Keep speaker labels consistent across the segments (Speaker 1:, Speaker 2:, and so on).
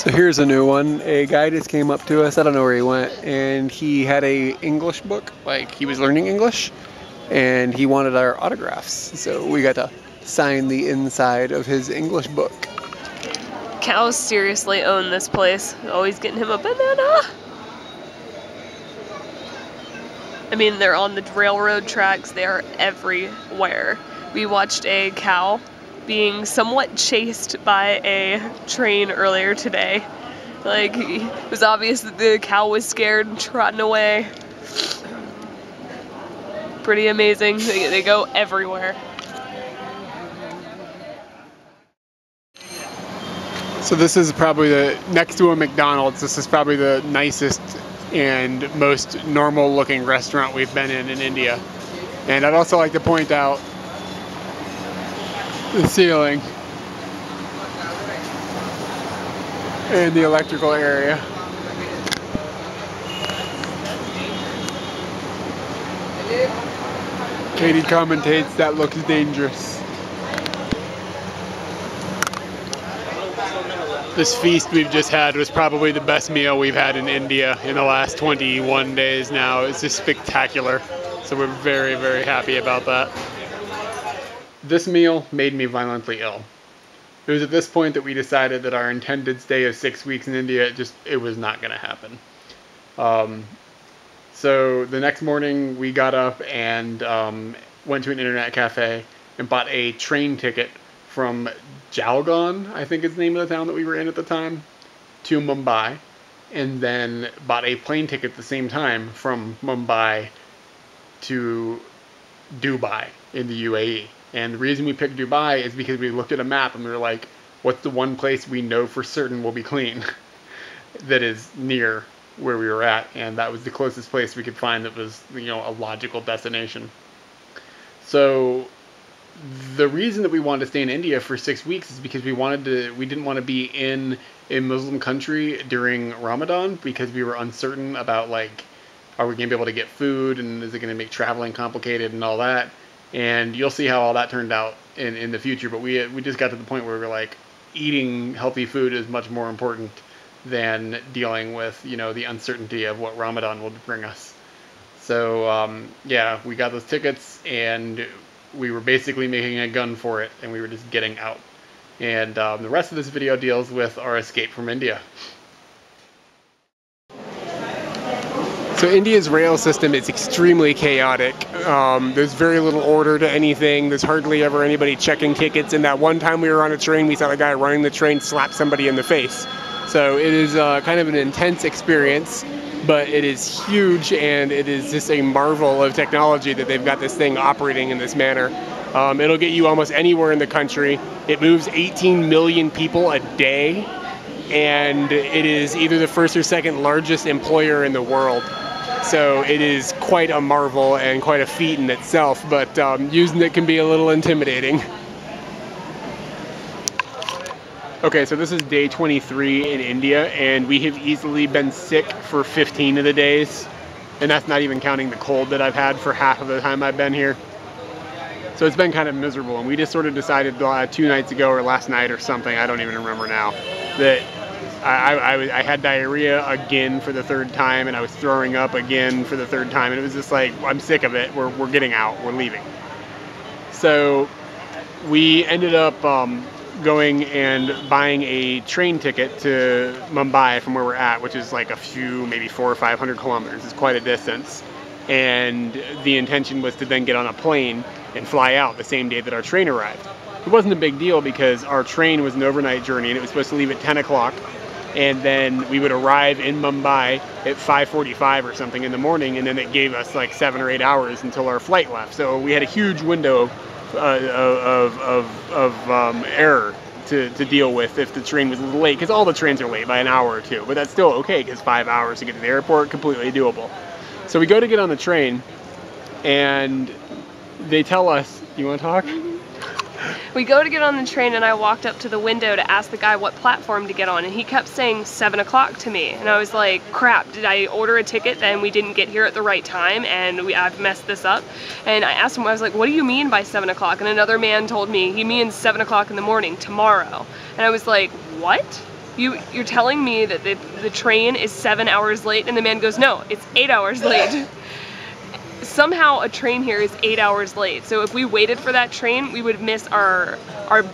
Speaker 1: So here's a new one. A guy just came up to us, I don't know where he went, and he had a English book, like he was learning English, and he wanted our autographs. So we got to sign the inside of his English book.
Speaker 2: Cows seriously own this place. Always getting him a banana. I mean, they're on the railroad tracks. They are everywhere. We watched a cow being somewhat chased by a train earlier today. Like, it was obvious that the cow was scared and trotting away. Pretty amazing. They go everywhere.
Speaker 1: So this is probably next to a McDonald's, this is probably the nicest and most normal looking restaurant we've been in India. And I'd also like to point out the ceiling and the electrical area. Katie commentates, that looks dangerous. This feast we've just had was probably the best meal we've had in India in the last 21 days now. It's just spectacular. So we're very, very happy about that. This meal made me violently ill. It was at this point that we decided that our intended stay of 6 weeks in India, it was not going to happen. So the next morning we got up and went to an internet cafe and bought a train ticket from Jalgaon, I think is the name of the town that we were in at the time, to Mumbai, and then bought a plane ticket at the same time from Mumbai to Dubai in the UAE. And the reason we picked Dubai is because we looked at a map and we were like, what's the one place we know for certain will be clean that is near where we were at? And that was the closest place we could find that was, you know, a logical destination. So the reason that we wanted to stay in India for 6 weeks is because we didn't want to be in a Muslim country during Ramadan, because we were uncertain about, like, are we going to be able to get food, and is it going to make traveling complicated and all that. And you'll see how all that turned out in the future. But we just got to the point where we were like, eating healthy food is much more important than dealing with, you know, the uncertainty of what Ramadan will bring us. So yeah, we got those tickets and we were basically making a gun for it, and we were just getting out. And the rest of this video deals with our escape from India. So India's rail system is extremely chaotic. There's very little order to anything. There's hardly ever anybody checking tickets. And that one time we were on a train, we saw the guy running the train slap somebody in the face. So it is kind of an intense experience, but it is huge, and it is just a marvel of technology that they've got this thing operating in this manner. It'll get you almost anywhere in the country. It moves 18 million people a day, and it is either the first or second largest employer in the world. So it is quite a marvel and quite a feat in itself, but using it can be a little intimidating. Okay, so this is day 23 in India, and we have easily been sick for 15 of the days, and that's not even counting the cold that I've had for half of the time I've been here. So it's been kind of miserable, and we just sort of decided 2 nights ago, or last night or something, I don't even remember now, that I had diarrhea again for the 3rd time, and I was throwing up again for the 3rd time, and it was just like, I'm sick of it, we're getting out, we're leaving. So we ended up going and buying a train ticket to Mumbai from where we're at, which is like a few, maybe 400 or 500 kilometers. It's quite a distance. And the intention was to then get on a plane and fly out the same day that our train arrived. It wasn't a big deal because our train was an overnight journey, and it was supposed to leave at 10 o'clock. And then we would arrive in Mumbai at 5:45 or something in the morning, and then it gave us like 7 or 8 hours until our flight left. So we had a huge window of error to deal with if the train was a little late, because all the trains are late by an hour or two, but that's still okay, because 5 hours to get to the airport, completely doable. So we go to get on the train, and they tell us, you want to talk?
Speaker 2: We go to get on the train, and I walked up to the window to ask the guy what platform to get on, and he kept saying 7 o'clock to me, and I was like, crap, did I order a ticket and we didn't get here at the right time, and I've messed this up? And I asked him, I was like, what do you mean by 7 o'clock? And another man told me he means 7 o'clock in the morning tomorrow, and I was like, what? You're telling me that the train is 7 hours late, and the man goes, no, it's 8 hours late. Somehow a train here is 8 hours late. So if we waited for that train, we would miss our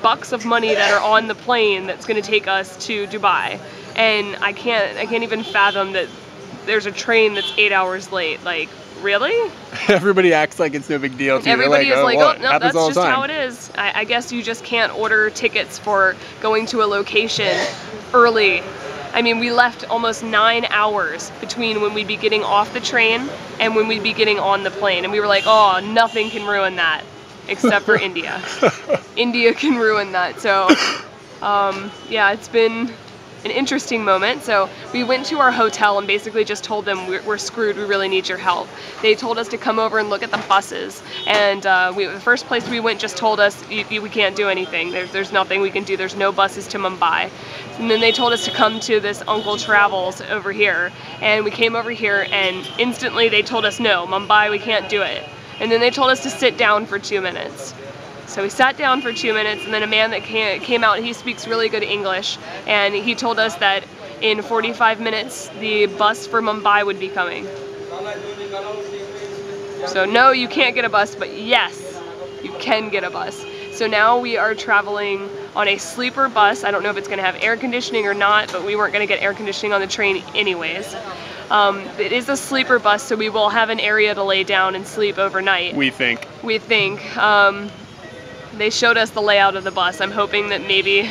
Speaker 2: bucks of money that are on the plane that's going to take us to Dubai. And I can't even fathom that there's a train that's 8 hours late. Like, really?
Speaker 1: Everybody acts like it's no big deal too.
Speaker 2: Everybody is like, oh, no, that's just
Speaker 1: how
Speaker 2: it is. I guess you just can't order tickets for going to a location early. I mean, we left almost 9 hours between when we'd be getting off the train and when we'd be getting on the plane. And we were like, oh, nothing can ruin that except for India. India can ruin that. So, yeah, it's been an interesting moment. So we went to our hotel and basically just told them we're screwed, we really need your help. They told us to come over and look at the buses, and the first place we went just told us we can't do anything. There's nothing we can do. There's no buses to Mumbai. And then they told us to come to this Uncle Travels over here, and we came over here and instantly they told us no, Mumbai, we can't do it. And then they told us to sit down for 2 minutes. So we sat down for 2 minutes, and then a man that came out, he speaks really good English, and he told us that in 45 minutes the bus for Mumbai would be coming. So no, you can't get a bus, but yes, you can get a bus. So now we are traveling on a sleeper bus. I don't know if it's going to have air conditioning or not, but we weren't going to get air conditioning on the train anyways. It is a sleeper bus, so we will have an area to lay down and sleep overnight.
Speaker 1: We think.
Speaker 2: We think. They showed us the layout of the bus. I'm hoping that maybe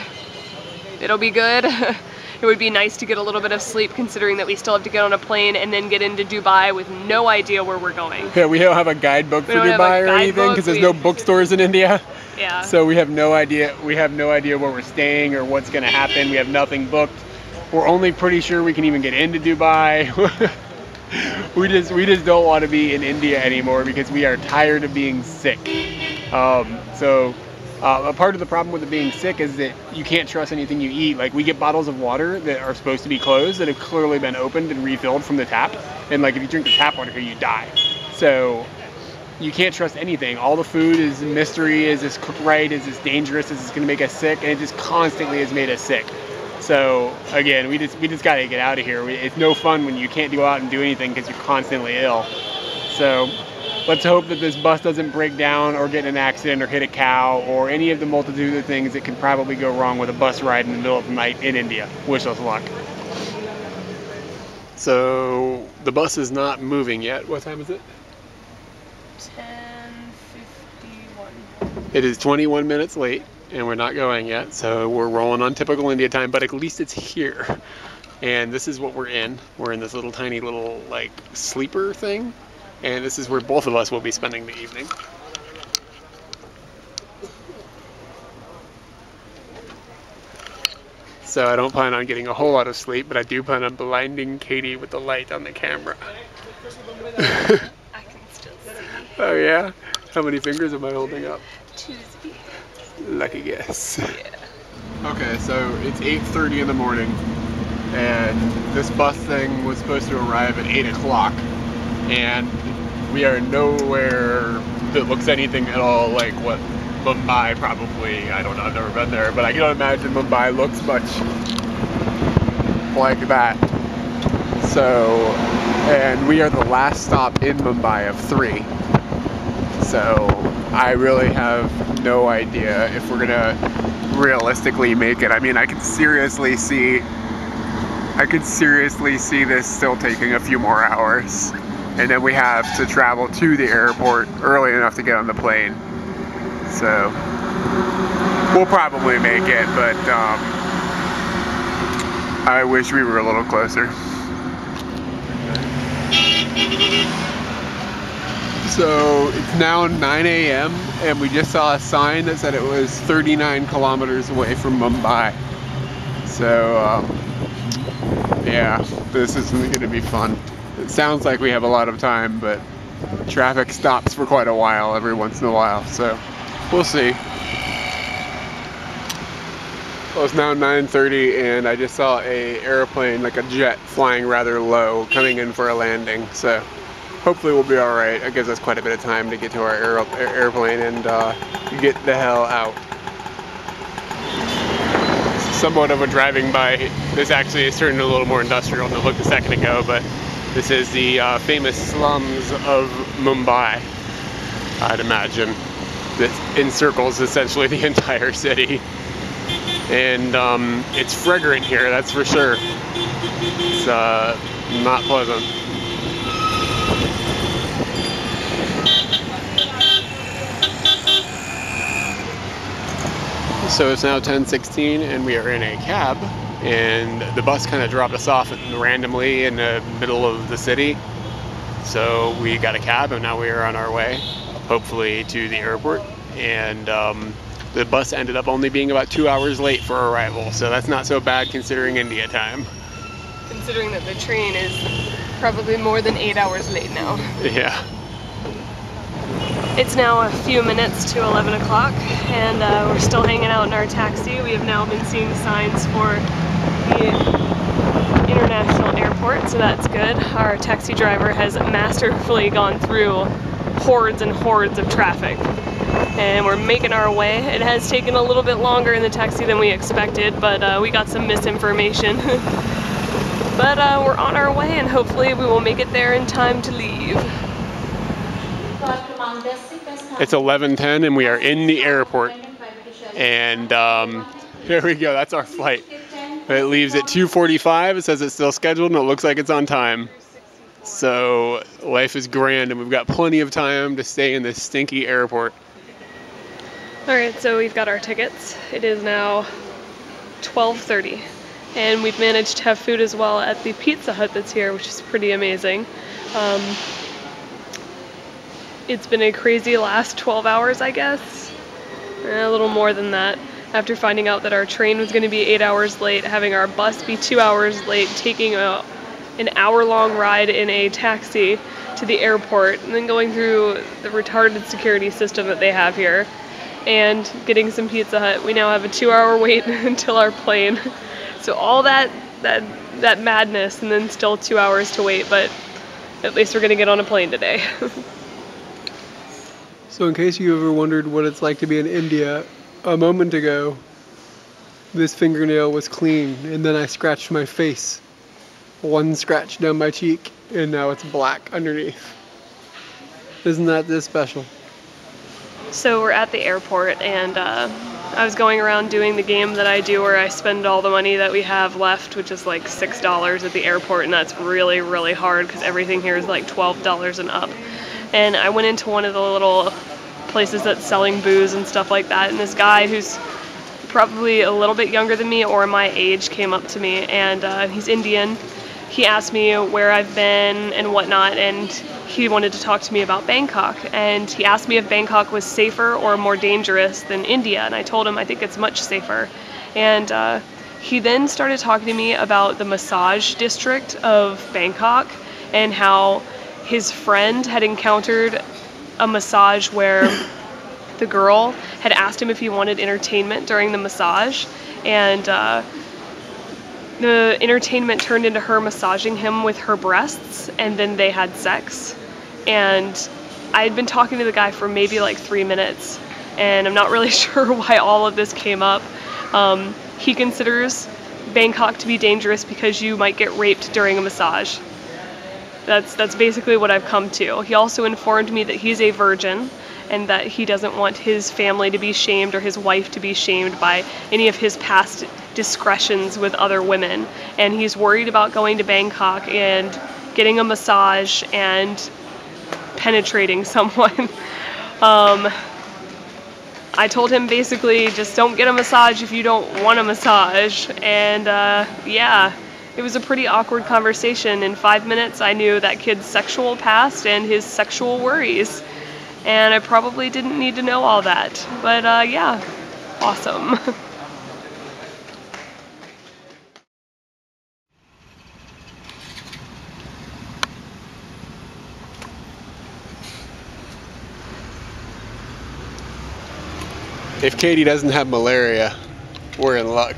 Speaker 2: it'll be good. It would be nice to get a little bit of sleep considering that we still have to get on a plane and then get into Dubai with no idea where we're going.
Speaker 1: Yeah, we don't have a guidebook for Dubai or anything because there's no bookstores in India.
Speaker 2: Yeah.
Speaker 1: So we have no idea. We have no idea where we're staying or what's going to happen. We have nothing booked. We're only pretty sure we can even get into Dubai. we just don't want to be in India anymore because we are tired of being sick. A part of the problem with it being sick is that you can't trust anything you eat. Like, we get bottles of water that are supposed to be closed that have clearly been opened and refilled from the tap. And like, if you drink the tap water here, you die. So you can't trust anything. All the food is a mystery. Is this cooked right? Is this dangerous? Is this going to make us sick? And it just constantly has made us sick. So again, we just got to get out of here. It's no fun when you can't go out and do anything because you're constantly ill. So let's hope that this bus doesn't break down or get in an accident or hit a cow or any of the multitude of things that can probably go wrong with a bus ride in the middle of the night in India. Wish us luck. So the bus is not moving yet. What time is it?
Speaker 2: 10:51.
Speaker 1: It is 21 minutes late and we're not going yet. So we're rolling on typical India time, but at least it's here. And this is what we're in. We're in this little tiny little like sleeper thing. And this is where both of us will be spending the evening. So I don't plan on getting a whole lot of sleep, but I do plan on blinding Katie with the light on the camera.
Speaker 2: I can still see.
Speaker 1: Oh yeah? How many fingers am I holding up?
Speaker 2: 2.
Speaker 1: Lucky guess.
Speaker 2: Yeah.
Speaker 1: Okay, so it's 8:30 in the morning, and this bus thing was supposed to arrive at 8 o'clock. And we are nowhere that looks anything at all like what Mumbai probably, I don't know, I've never been there, but I can imagine Mumbai looks much like that. So, and we are the last stop in Mumbai of 3. So I really have no idea if we're gonna realistically make it. I mean, I could seriously see this still taking a few more hours. And then we have to travel to the airport early enough to get on the plane. So we'll probably make it, but I wish we were a little closer. So it's now 9 a.m. and we just saw a sign that said it was 39 kilometers away from Mumbai. So yeah, this isn't going to be fun. It sounds like we have a lot of time, but traffic stops for quite a while every once in a while, so we'll see. Well, it's now 9:30 and I just saw a airplane, like a jet, flying rather low, coming in for a landing, so hopefully we'll be alright. It gives us quite a bit of time to get to our airplane and get the hell out. somewhat of a driving by. This actually is turning a little more industrial than it looked a second ago, but this is the famous slums of Mumbai, I'd imagine. That encircles essentially the entire city. And it's fragrant here, that's for sure. It's not pleasant. So it's now 10:16 and we are in a cab, and the bus kind of dropped us off randomly in the middle of the city. So we got a cab and now we are on our way, hopefully to the airport. And the bus ended up only being about 2 hours late for arrival, so that's not so bad considering India time.
Speaker 2: Considering that the train is probably more than 8 hours late now.
Speaker 1: Yeah.
Speaker 2: It's now a few minutes to 11 o'clock, and we're still hanging out in our taxi. We have now been seeing signs for the international airport, so that's good. Our taxi driver has masterfully gone through hordes and hordes of traffic, and we're making our way. It has taken a little bit longer in the taxi than we expected, but we got some misinformation. But we're on our way, and hopefully we will make it there in time to leave.
Speaker 1: It's 11:10 and we are in the airport, and here we go, that's our flight. It leaves at 2:45. It says it's still scheduled and it looks like it's on time. So life is grand and we've got plenty of time to stay in this stinky airport.
Speaker 2: Alright, so we've got our tickets. It is now 12:30 and we've managed to have food as well at the Pizza Hut that's here, which is pretty amazing. It's been a crazy last 12 hours, I guess. A little more than that. After finding out that our train was going to be 8 hours late, having our bus be 2 hours late, taking an hour-long ride in a taxi to the airport, and then going through the retarded security system that they have here, and getting some Pizza Hut. We now have a 2-hour wait until our plane. So all that madness, and then still 2 hours to wait, but at least we're going to get on a plane today.
Speaker 1: So in case you ever wondered what it's like to be in India, a moment ago, this fingernail was clean, and then I scratched my face. One scratch down my cheek, and now it's black underneath. Isn't that this special?
Speaker 2: So we're at the airport, and I was going around doing the game that I do where I spend all the money that we have left, which is like $6 at the airport, and that's really, really hard because everything here is like $12 and up. And I went into one of the little places that's selling booze and stuff like that, and this guy who's probably a little bit younger than me or my age came up to me, and he's Indian. He asked me where I've been and whatnot, and he wanted to talk to me about Bangkok, and he asked me if Bangkok was safer or more dangerous than India, and I told him I think it's much safer. And he then started talking to me about the massage district of Bangkok and how his friend had encountered a massage where the girl had asked him if he wanted entertainment during the massage, and the entertainment turned into her massaging him with her breasts, and then they had sex. And I had been talking to the guy for maybe like 3 minutes, and I'm not really sure why all of this came up. He considers Bangkok to be dangerous because you might get raped during a massage. That's basically what I've come to. He also informed me that he's a virgin and that he doesn't want his family to be shamed or his wife to be shamed by any of his past discretions with other women. And he's worried about going to Bangkok and getting a massage and penetrating someone. I told him basically just don't get a massage if you don't want a massage. And yeah. It was a pretty awkward conversation. In 5 minutes, I knew that kid's sexual past and his sexual worries. And I probably didn't need to know all that. But yeah, awesome. If Katie doesn't have malaria, we're in luck.